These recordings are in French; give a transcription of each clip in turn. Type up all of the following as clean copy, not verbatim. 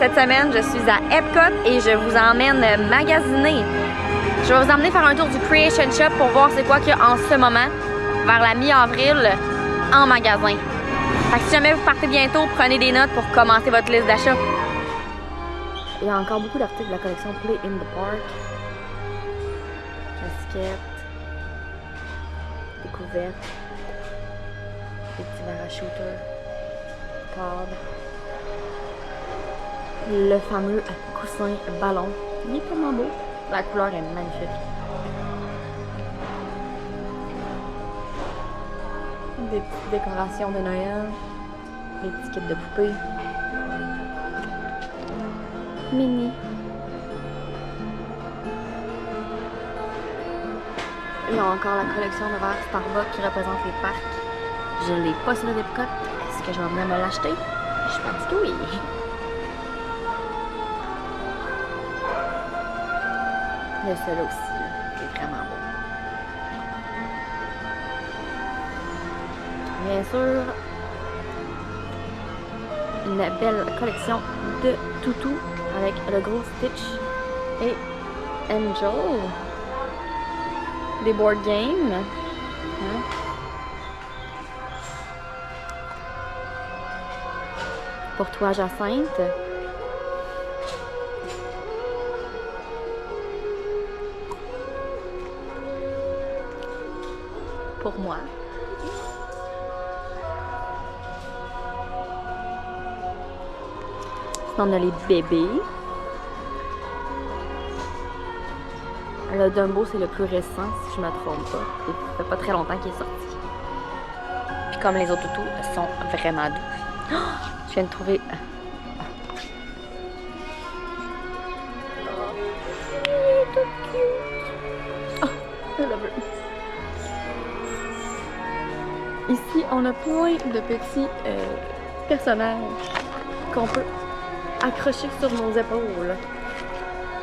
Cette semaine, je suis à Epcot et je vous emmène magasiner. Je vais vous emmener faire un tour du Creation Shop pour voir c'est quoi qu'il y a en ce moment, vers la mi-avril, en magasin. Fait que si jamais vous partez bientôt, prenez des notes pour commencer votre liste d'achat. Il y a encore beaucoup d'articles de la collection Play in the Park. Casquettes, découvertes, des petits verres à shooter, cadres. Le fameux coussin ballon. Il est tellement beau. La couleur est magnifique. Des petites décorations de Noël. Des petits kits de poupées. Mini. Il y a encore la collection de verres Starbucks qui représente les parcs. Je ne l'ai pas sur le Epcot. Est-ce que je vais venir me l'acheter? Je pense que oui. Il y a celui-là aussi, là, qui est vraiment beau. Bien sûr, une belle collection de toutous avec le gros Stitch et Angel. Des board games. Hein? Pour toi, Jacinthe. Pour moi. On a les bébés. Le Dumbo, c'est le plus récent, si je ne me trompe pas. Il fait pas très longtemps qu'il est sorti. Puis comme les autres toutous sont vraiment doux. Oh, je viens de trouver... Oh, je le veux. Ici, on a plein de petits personnages qu'on peut accrocher sur nos épaules.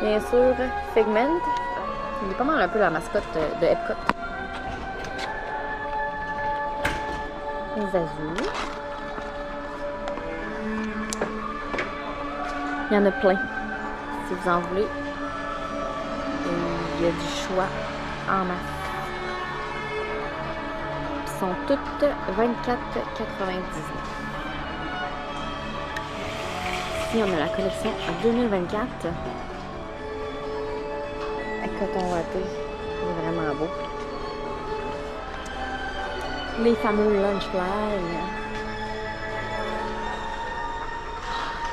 Bien sûr, Figment. Il est pas mal un peu la mascotte de Epcot. Les Zazu. Il y en a plein. Si vous en voulez. Il y a du choix en masse. Ils sont toutes 24,99. Ici, on a la collection 2024. Coton watté, il est vraiment beau. Les fameux lunch flags.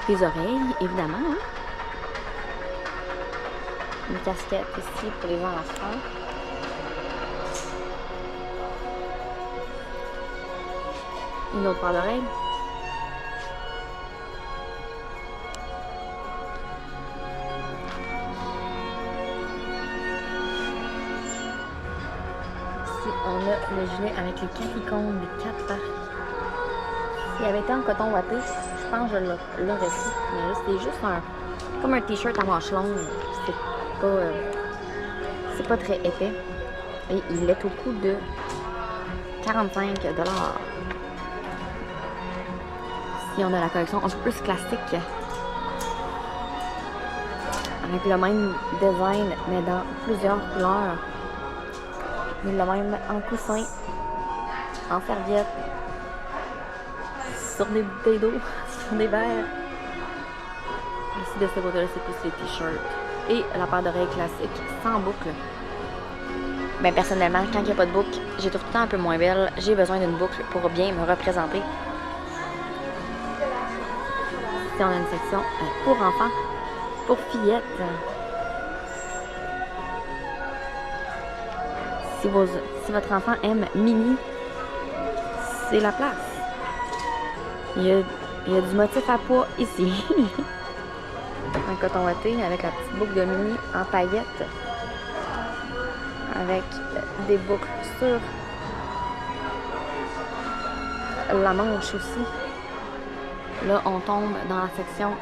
Les oreilles, évidemment. Hein? Une casquette ici pour les enfants. Une autre paire d'oreilles. On a le gilet avec les 4 icônes des 4 parcs. S'il avait été en coton watté, je pense que je l'aurais fait. Mais là, c'était juste comme un t-shirt à manches longues. C'est pas très épais. Et il est au coût de 45 $. Ici, on a la collection un peu plus classique. Avec le même design, mais dans plusieurs couleurs. Mais le même en coussin, en serviette, sur des bouteilles d'eau, sur des verres. Ici de ce côté-là, c'est plus les t-shirts. Et la paire d'oreilles classique, sans boucle. Ben personnellement, quand il n'y a pas de boucle, j'ai tout le temps un peu moins belle. J'ai besoin d'une boucle pour bien me représenter. Ici, on a une section pour enfants, pour fillettes. Si votre enfant aime Minnie, c'est la place. Il y a du motif à pois ici. Un coton watté avec la petite boucle de Minnie en paillettes. Avec des boucles sur la manche aussi. Là, on tombe dans la section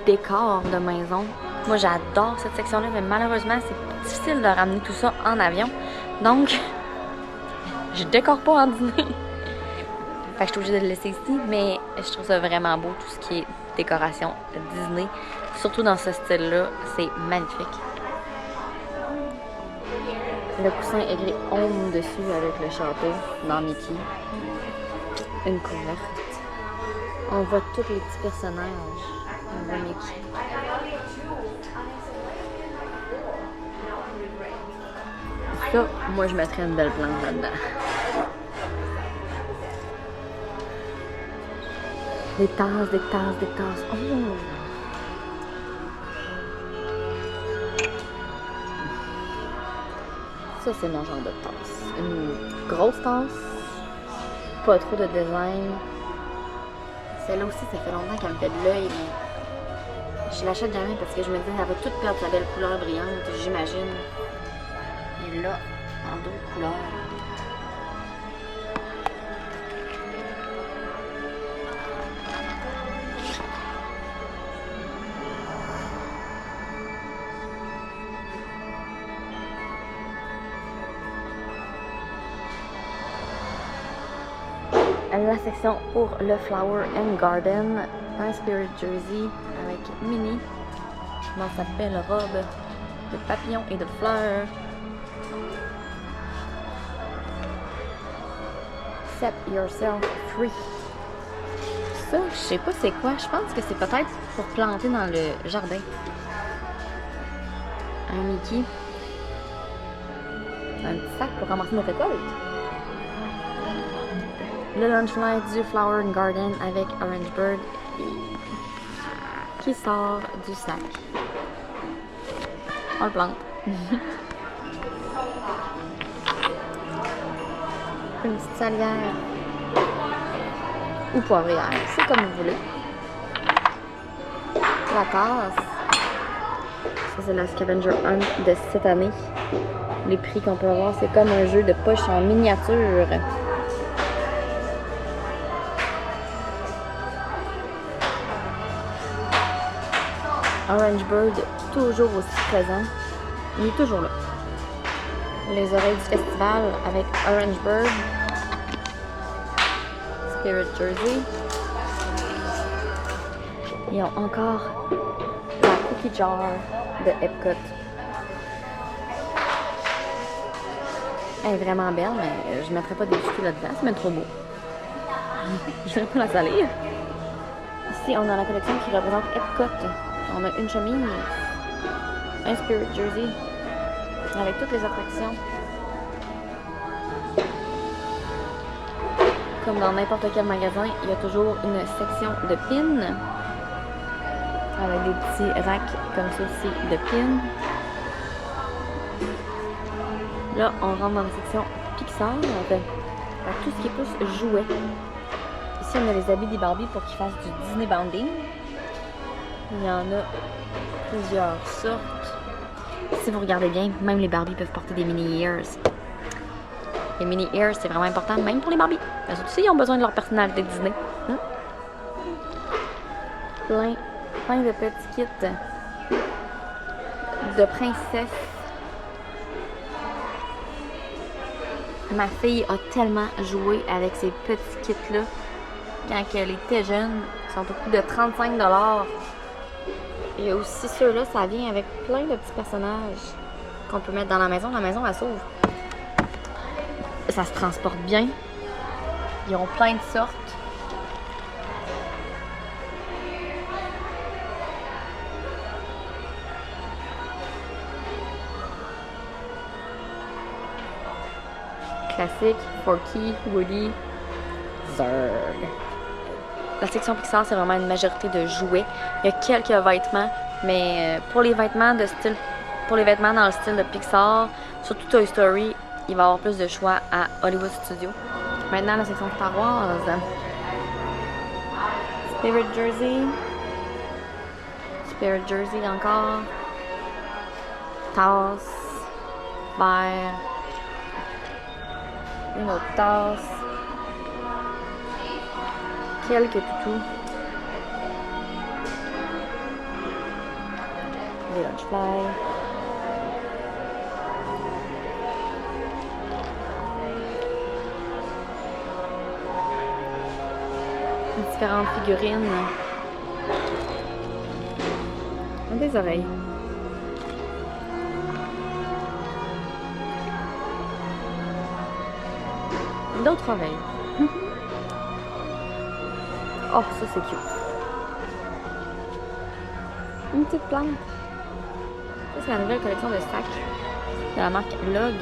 décor de maison. Moi, j'adore cette section-là, mais malheureusement, c'est difficile de ramener tout ça en avion. Donc, je décore pas en dîner. Fait que je suis obligée de le laisser ici, mais je trouve ça vraiment beau, tout ce qui est décoration Disney. Surtout dans ce style-là, c'est magnifique. Le coussin est écrit Home dessus avec le château dans Mickey. Une couverte. On voit tous les petits personnages. On voit Mickey. Ça, moi, je mettrais une belle plante là-dedans. Des tasses, des tasses, des tasses. Oh! Ça, c'est mon genre de tasse. Une grosse tasse. Pas trop de design. Celle-là aussi, ça fait longtemps qu'elle me fait de l'œil. Je l'achète jamais parce que je me dis qu'elle va toute perdre sa belle couleur brillante, j'imagine. Et là, en d'autres couleurs. La section pour le Flower and Garden, un Spirit Jersey avec Minnie dans sa belle robe de papillons et de fleurs. Set yourself free. Ça, je sais pas c'est quoi. Je pense que c'est peut-être pour planter dans le jardin. Un Mickey. Un petit sac pour ramasser nos récoltes. Le lunch light du Flower and Garden avec Orange Bird qui sort du sac. On le plante. Une petite salière ou poivrière, c'est comme vous voulez. La tasse. Ça, c'est la Scavenger Hunt de cette année. Les prix qu'on peut avoir, c'est comme un jeu de poche en miniature. Orange Bird, toujours aussi présent. Il est toujours là. Les oreilles du festival avec Orange Bird. Spirit Jersey. Ils ont encore la Cookie Jar de Epcot. Elle est vraiment belle, mais je ne mettrais pas des biscuits là-dedans, c'est même trop beau. Je ne vais pas la salir. Ici, on a la collection qui représente Epcot. On a une chemise, un Spirit Jersey, avec toutes les attractions. Comme dans n'importe quel magasin, il y a toujours une section de pins, avec des petits racks comme ceci de pins. Là, on rentre dans la section Pixar, avec tout ce qui est plus jouets. Ici, on a les habits des Barbie pour qu'ils fassent du Disney Bounding. Il y en a plusieurs sortes. Si vous regardez bien, même les Barbies peuvent porter des mini ears. Les mini ears, c'est vraiment important, même pour les Barbies. Parce que aussi, ils ont besoin de leur personnalité Disney. Hein? Plein de petits kits de princesses. Ma fille a tellement joué avec ces petits kits-là quand elle était jeune. Ils sont au coût de 35 $. Il y a aussi ceux-là, ça vient avec plein de petits personnages qu'on peut mettre dans la maison. La maison, elle s'ouvre. Ça se transporte bien. Ils ont plein de sortes. Classique, Forky, Woody, Zurg. La section Pixar, c'est vraiment une majorité de jouets. Il y a quelques vêtements, mais pour les vêtements dans le style de Pixar, surtout Toy Story, il va y avoir plus de choix à Hollywood Studios. Maintenant, la section Star Wars. Spirit Jersey. Spirit Jersey encore. Tasse. Verre. Une autre tasse. Quelques toutous. Des lunch fly. différentes figurines. Des oreilles. D'autres oreilles. Oh, ça c'est cute. Une petite plante. Ça c'est la nouvelle collection de sacs de la marque Log.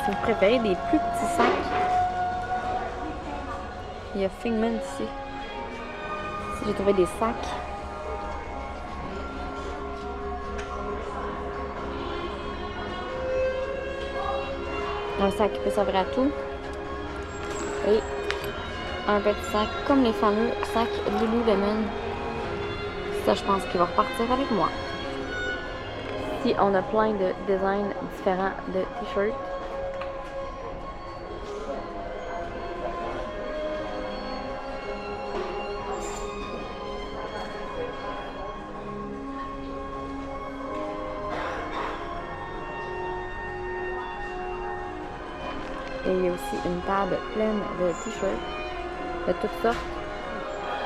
Si vous préférez des plus petits sacs, il y a Figment ici. Ici j'ai trouvé des sacs. Un sac qui peut servir à tout. Et un petit sac comme les fameux sacs Lululemon. Ça, je pense qu'il va repartir avec moi. Ici, on a plein de designs différents de t-shirts. Et il y a aussi une table pleine de t-shirts de toutes sortes.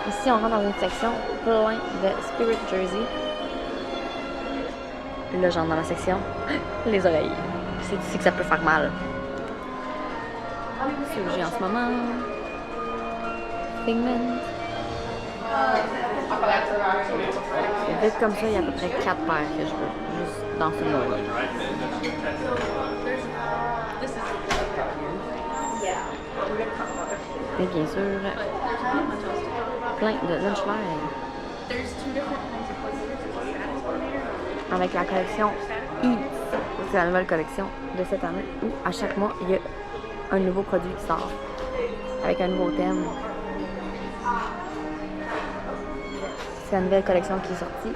Ici, on rentre dans une section plein de Spirit Jersey. Là, j'entre dans la section les oreilles. C'est ici que ça peut faire mal. C'est que j'ai en ce moment. Figment. Vite comme ça, il y a à peu près 4 paires que je veux. Juste dans ce mot-là. Et bien sûr, plein de lunchwear. Avec la collection Eats. C'est la nouvelle collection de cette année où à chaque mois, il y a un nouveau produit qui sort. Avec un nouveau thème. C'est la nouvelle collection qui est sortie.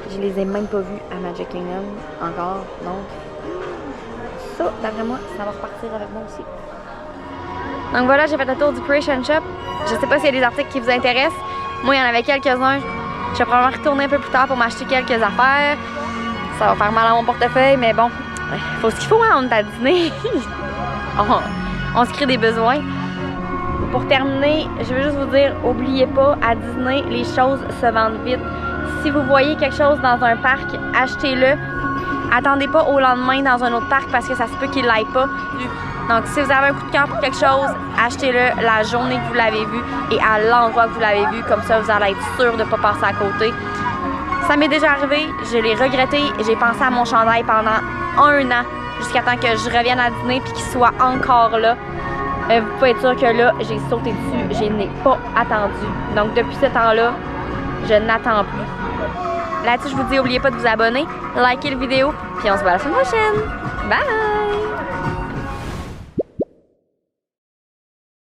Je les ai même pas vus à Magic Kingdom encore, donc ça, d'après moi, ça va repartir avec moi aussi. Donc voilà, j'ai fait le tour du Creation Shop. Je sais pas s'il y a des articles qui vous intéressent. Moi, il y en avait quelques-uns. Je vais probablement retourner un peu plus tard pour m'acheter quelques affaires. Ça va faire mal à mon portefeuille, mais bon, faut ce qu'il faut, hein, on est à dîner. on se crée des besoins. Pour terminer, je veux juste vous dire, oubliez pas, à Disney, les choses se vendent vite. Si vous voyez quelque chose dans un parc, achetez-le. Attendez pas au lendemain dans un autre parc parce que ça se peut qu'il ne l'aille pas. Donc, si vous avez un coup de cœur pour quelque chose, achetez-le la journée que vous l'avez vu et à l'endroit que vous l'avez vu. Comme ça, vous allez être sûr de ne pas passer à côté. Ça m'est déjà arrivé, je l'ai regretté. J'ai pensé à mon chandail pendant 1 an jusqu'à temps que je revienne à dîner et qu'il soit encore là. Vous pouvez être sûr que là, j'ai sauté dessus, je n'ai pas attendu. Donc, depuis ce temps-là, je n'attends plus. Là-dessus, je vous dis, n'oubliez pas de vous abonner, liker la vidéo, puis on se voit la semaine prochaine. Bye!